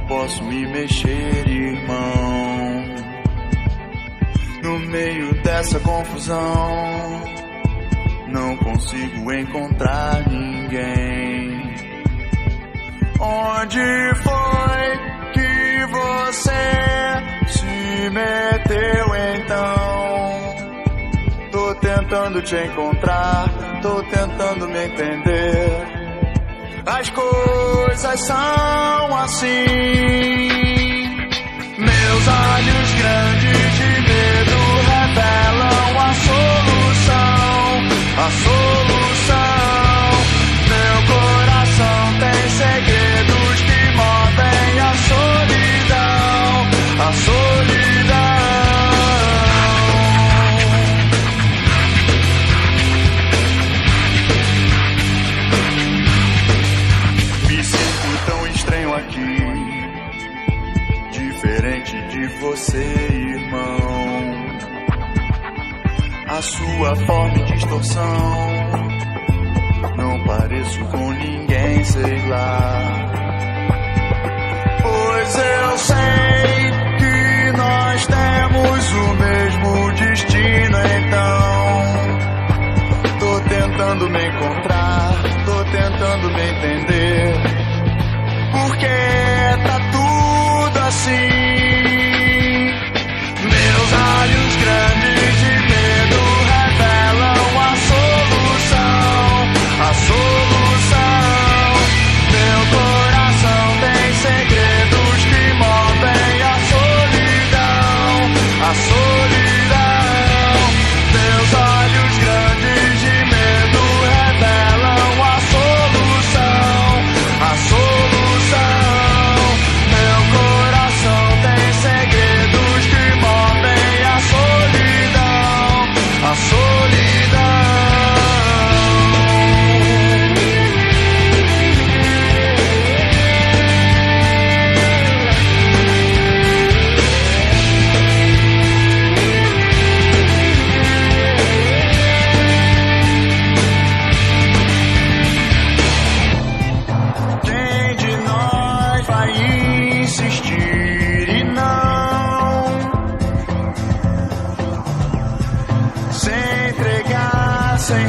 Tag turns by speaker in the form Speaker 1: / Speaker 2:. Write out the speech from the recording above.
Speaker 1: posso me mexer, irmão. No meio dessa confusão, não consigo encontrar ninguém. Onde foi que você se meteu então? Tô tentando te encontrar, tô tentando me entender. As coisas são assim. Meus olhos grandes de medo revelam a solução, a solução. Meu coração tem segredos que movem a solidão, a solidão. Me sinto tão estranho aqui, diferente de você, irmão. A sua forma e distorção, não pareço com ninguém, sei lá. Pois eu sei que nós temos o mesmo destino, então tô tentando me encontrar, tô tentando me entender. Porque tá tudo assim. Meus olhos grandes de medo revelam a solução, a solução. Meu coração tem segredos que movem a solidão, a solidão. Meus olhos grandes de medo revelam a solução, a solução. Meu coração tem segredos que movem a solidão, a solidão. Quem de nós vai insistir e não se entregar sem